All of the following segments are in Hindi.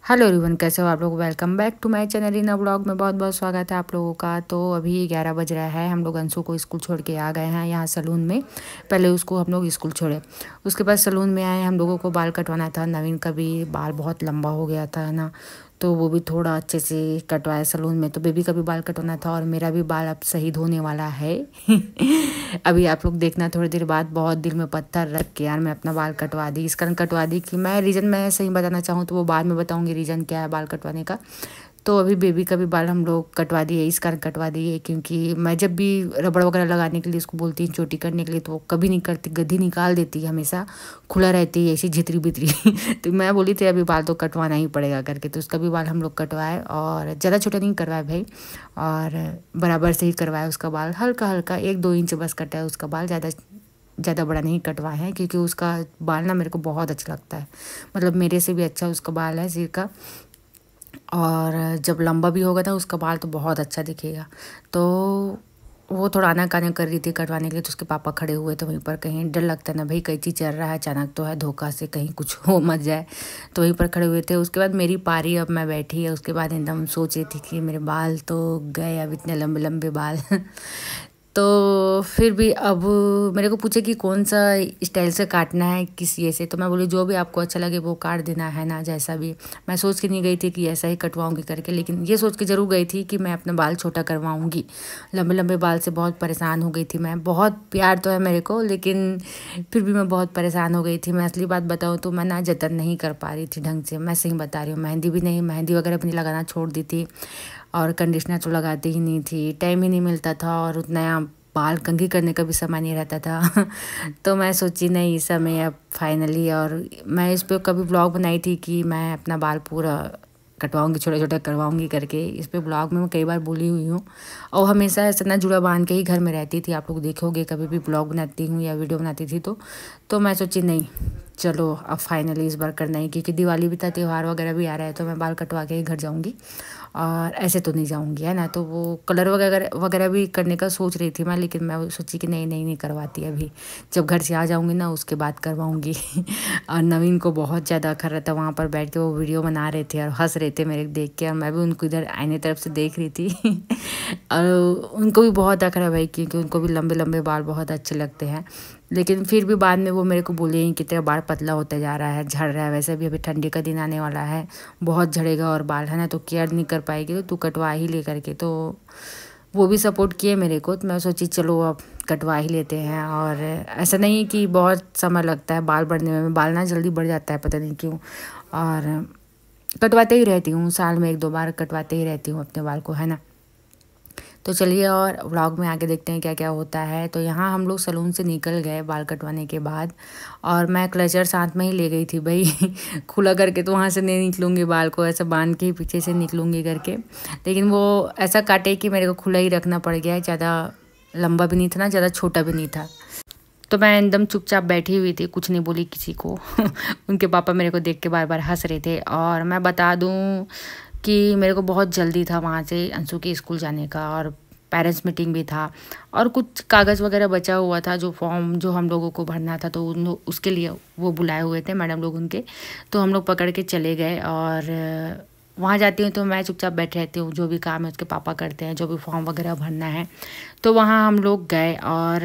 हेलो एवरीवन, कैसे हो आप लोग। Welcome back to my channel इन ब्लॉग में बहुत बहुत स्वागत है आप लोगों का। तो अभी 11 बज रहा है। हम लोग अंशु को स्कूल छोड़ के आ गए हैं यहाँ सलून में। पहले उसको हम लोग स्कूल छोड़े, उसके बाद सलून में आए। हम लोगों को बाल कटवाना था। नवीन का भी बाल बहुत लंबा हो गया था, है ना, तो वो भी थोड़ा अच्छे से कटवाया सलून में। तो बेबी का भी बाल कटवाना था और मेरा भी बाल अब सही होने वाला है। अभी आप लोग देखना थोड़ी देर बाद। बहुत दिल में पत्थर रख के यार मैं अपना बाल कटवा दी। इस कारण कटवा दी कि मैं रीज़न मैं सही बताना चाहूँ तो वो बाद में बताऊँगी रीज़न क्या है बाल कटवाने का। तो अभी बेबी का भी बाल हम लोग कटवा दिए। इस कारण कटवा दिए क्योंकि मैं जब भी रबड़ वगैरह लगाने के लिए इसको बोलती हूँ चोटी करने के लिए तो वो कभी नहीं करती, गद्दी निकाल देती है, हमेशा खुला रहती है ऐसी झितरी बितरी। तो मैं बोली थी अभी बाल तो कटवाना ही पड़ेगा करके, तो उसका भी बाल हम लोग कटवाए और ज़्यादा छोटा नहीं करवाए भाई, और बराबर से ही करवाया उसका बाल। हल्का हल्का 1-2 इंच बस कटा है उसका बाल, ज़्यादा बड़ा नहीं कटवाए हैं क्योंकि उसका बाल ना मेरे को बहुत अच्छा लगता है। मतलब मेरे से भी अच्छा उसका बाल है सिर का, और जब लंबा भी होगा ना उसका बाल तो बहुत अच्छा दिखेगा। तो वो थोड़ा आना-कानी कर रही थी कटवाने के लिए, तो उसके पापा खड़े हुए थे वहीं पर। कहीं डर लगता है ना भाई, कैंची चल रहा है, अचानक तो है धोखा से कहीं कुछ हो मत जाए, तो वहीं पर खड़े हुए थे। उसके बाद मेरी पारी, अब मैं बैठी है। उसके बाद एकदम सोच रही थी कि मेरे बाल तो गए अब, इतने लंबे लंबे बाल। तो फिर भी अब मेरे को पूछे कि कौन सा स्टाइल से काटना है, किस ये से, तो मैं बोली जो भी आपको अच्छा लगे वो काट देना है ना, जैसा भी। मैं सोच के नहीं गई थी कि ऐसा ही कटवाऊंगी करके, लेकिन ये सोच के ज़रूर गई थी कि मैं अपना बाल छोटा करवाऊंगी। लंबे लंबे बाल से बहुत परेशान हो गई थी मैं। बहुत प्यार तो है मेरे को, लेकिन फिर भी मैं बहुत परेशान हो गई थी। मैं असली बात बताऊँ तो मैं ना जतन नहीं कर पा रही थी ढंग से। मैं सही बता रही हूँ, मेहंदी भी नहीं, मेहंदी वगैरह भी नहीं लगाना छोड़ दी थी, और कंडीशनर तो लगाती ही नहीं थी। टाइम ही नहीं मिलता था और उतना बाल कंघी करने का भी समय नहीं रहता था। तो मैं सोची नहीं इस समय अब फाइनली, और मैं इस पे कभी ब्लॉग बनाई थी कि मैं अपना बाल पूरा कटवाऊंगी, छोटा छोटा करवाऊंगी करके। इस पे ब्लॉग में मैं कई बार बोली हुई हूँ, और हमेशा ऐसा ना जुड़ा बांध के ही घर में रहती थी। आप लोग देखोगे कभी भी ब्लॉग बनाती हूँ या वीडियो बनाती थी तो मैं सोची नहीं चलो अब फाइनली इस बार करना ही, क्योंकि दिवाली भी था, त्यौहार वगैरह भी आ रहा है, तो मैं बाल कटवा के ही घर जाऊँगी और ऐसे तो नहीं जाऊँगी, है ना। तो वो कलर वगैरह वगैरह भी करने का सोच रही थी मैं, लेकिन मैं सोची कि नहीं नहीं नहीं करवाती अभी, जब घर से आ जाऊँगी ना उसके बाद करवाऊँगी। और नवीन को बहुत ज़्यादा अखर रहता, वहाँ पर बैठ के वो वीडियो बना रहे थे और हंस रहे थे मेरे देख के, और मैं भी उनको इधर आईने तरफ से देख रही थी। और उनको भी बहुत अखर है भाई, क्योंकि उनको भी लंबे लंबे बाल बहुत अच्छे लगते हैं। लेकिन फिर भी बाद में वो मेरे को बोले कि तेरा बाल पतला होता जा रहा है, झड़ रहा है। वैसे भी अभी ठंडी का दिन आने वाला है, बहुत झड़ेगा और बाल, है ना, तो केयर नहीं कर पाएगी, तो तू कटवा ही ले करके। तो वो भी सपोर्ट किए मेरे को, तो मैं सोची चलो अब कटवा ही लेते हैं। और ऐसा नहीं कि बहुत समय लगता है बाल बढ़ने में, बाल ना जल्दी बढ़ जाता है, पता नहीं क्यों। और कटवाते ही रहती हूँ, साल में 1-2 बार कटवाते ही रहती हूँ अपने बाल को, है ना। तो चलिए और व्लॉग में आगे देखते हैं क्या क्या होता है। तो यहाँ हम लोग सलून से निकल गए बाल कटवाने के बाद, और मैं क्लचर साथ में ही ले गई थी भाई। खुला करके तो वहाँ से नहीं निकलूँगी, बाल को ऐसा बांध के ही पीछे से निकलूँगी करके। लेकिन वो ऐसा काटे कि मेरे को खुला ही रखना पड़ गया। ज़्यादा लंबा भी नहीं था ना, ज़्यादा छोटा भी नहीं था। तो मैं एकदम चुपचाप बैठी हुई थी, कुछ नहीं बोली किसी को। उनके पापा मेरे को देख के बार बार हंस रहे थे। और मैं बता दूँ कि मेरे को बहुत जल्दी था वहाँ से अंशु के स्कूल जाने का, और पेरेंट्स मीटिंग भी था, और कुछ कागज़ वगैरह बचा हुआ था, जो फॉर्म जो हम लोगों को भरना था, तो उसके लिए वो बुलाए हुए थे मैडम लोग उनके। तो हम लोग पकड़ के चले गए, और वहाँ जाती हूँ तो मैं चुपचाप बैठे रहती हूँ, जो भी काम है उसके पापा करते हैं, जो भी फॉर्म वगैरह भरना है। तो वहाँ हम लोग गए, और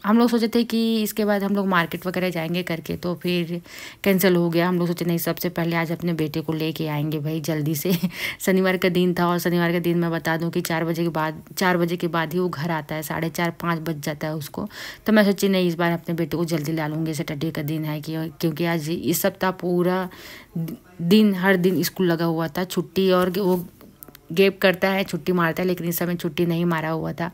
हम लोग सोचे थे कि इसके बाद हम लोग मार्केट वगैरह जाएंगे करके, तो फिर कैंसिल हो गया। हम लोग सोचे नहीं, सबसे पहले आज अपने बेटे को लेके आएंगे भाई जल्दी से। शनिवार का दिन था, और शनिवार के दिन मैं बता दूं कि 4 बजे के बाद ही वो घर आता है, 4:30-5 बज जाता है उसको। तो मैं सोची नहीं, इस बार अपने बेटे को जल्दी ला लूँगी, सैटरडे का दिन है क्योंकि आज इस सप्ताह पूरा दिन हर दिन स्कूल लगा हुआ था, छुट्टी, और वो गैप करता है, छुट्टी मारता है, लेकिन इस समय छुट्टी नहीं मारा हुआ था।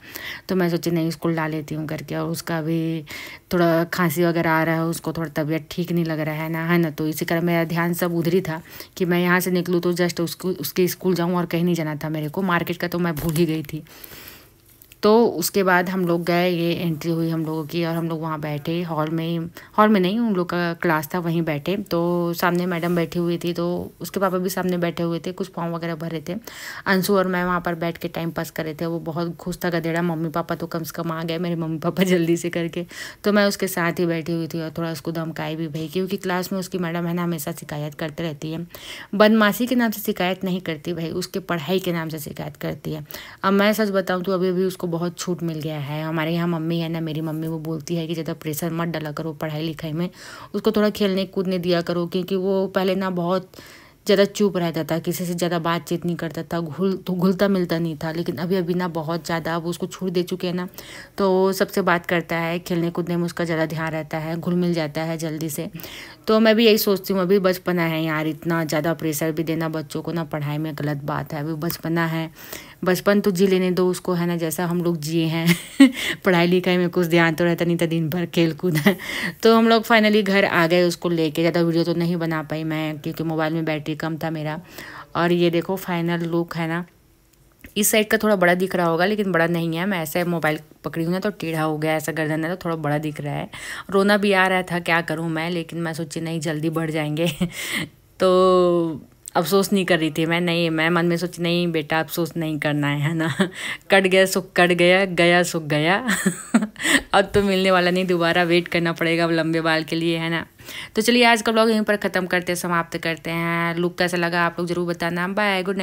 तो मैं सोची नहीं, स्कूल डाल लेती हूँ करके। और उसका भी थोड़ा खांसी वगैरह आ रहा है, उसको थोड़ा तबीयत ठीक नहीं लग रहा है ना। तो इसी कारण मेरा ध्यान सब उधर ही था कि मैं यहाँ से निकलूँ तो जस्ट उसके स्कूल जाऊँ, और कहीं नहीं जाना था मेरे को। मार्केट का तो मैं भूल ही गई थी। तो उसके बाद हम लोग गए, ये एंट्री हुई हम लोगों की और हम लोग वहाँ बैठे हॉल में नहीं, उन लोग का क्लास था वहीं बैठे। तो सामने मैडम बैठी हुई थी, तो उसके पापा भी सामने बैठे हुए थे, कुछ फॉर्म वगैरह भरे थे। अंशु और मैं वहाँ पर बैठ के टाइम पास कर रहे थे। वो बहुत खुश था गधेड़ा, मम्मी पापा तो कम से कम आ गए, मेरे मम्मी पापा जल्दी से करके। तो मैं उसके साथ ही बैठी हुई थी और थोड़ा उसको धमकाई भी भाई, क्योंकि क्लास में उसकी मैडम है ना हमेशा शिकायत करते रहती है। बदमाशी के नाम से शिकायत नहीं करती भाई, उसके पढ़ाई के नाम से शिकायत करती है। अब मैं सच बताऊँ तो अभी अभी उसको बहुत छूट मिल गया है। हमारे यहाँ मम्मी है ना, मेरी मम्मी, वो बोलती है कि ज़्यादा प्रेशर मत डाला करो पढ़ाई लिखाई में, उसको थोड़ा खेलने कूदने दिया करो, क्योंकि वो पहले ना बहुत ज़्यादा चुप रहता था, किसी से ज़्यादा बातचीत नहीं करता था, घुलता मिलता नहीं था। लेकिन अभी अभी ना बहुत ज़्यादा अब उसको छूट दे चुके हैं ना, तो सबसे बात करता है, खेलने कूदने में उसका ज़्यादा ध्यान रहता है, घुल मिल जाता है जल्दी से। तो मैं भी यही सोचती हूँ, अभी बचपना है यार, इतना ज़्यादा प्रेशर भी देना बच्चों को ना पढ़ाई में गलत बात है। अभी बचपना है, बचपन तो जी लेने दो उसको, है ना, जैसा हम लोग जिए हैं। पढ़ाई लिखाई में कुछ ध्यान तो रहता नहीं था, दिन भर खेल कूद है। तो हम लोग फाइनली घर आ गए उसको लेके। ज़्यादा वीडियो तो नहीं बना पाई मैं, क्योंकि मोबाइल में बैटरी कम था मेरा। और ये देखो फाइनल लुक है ना, इस साइड का थोड़ा बड़ा दिख रहा होगा, लेकिन बड़ा नहीं है। मैं ऐसे मोबाइल पकड़ी हूँ ना तो टेढ़ा हो गया, ऐसा गर्दन है तो थोड़ा बड़ा दिख रहा है। रोना भी आ रहा था, क्या करूँ मैं, लेकिन मैं सोची नहीं जल्दी बढ़ जाएंगे। तो अफसोस नहीं कर रही थी मैं, नहीं, मैं मन में सोची नहीं बेटा अफसोस नहीं करना है ना। कट गया सुख कट गया, गया सुख गया। अब तो मिलने वाला नहीं, दोबारा वेट करना पड़ेगा अब लंबे बाल के लिए, है ना। तो चलिए आज का ब्लॉग यहीं पर ख़त्म करते हैं, समाप्त करते हैं। लुक कैसा लगा आप लोग ज़रूर बताना। Bye, good night.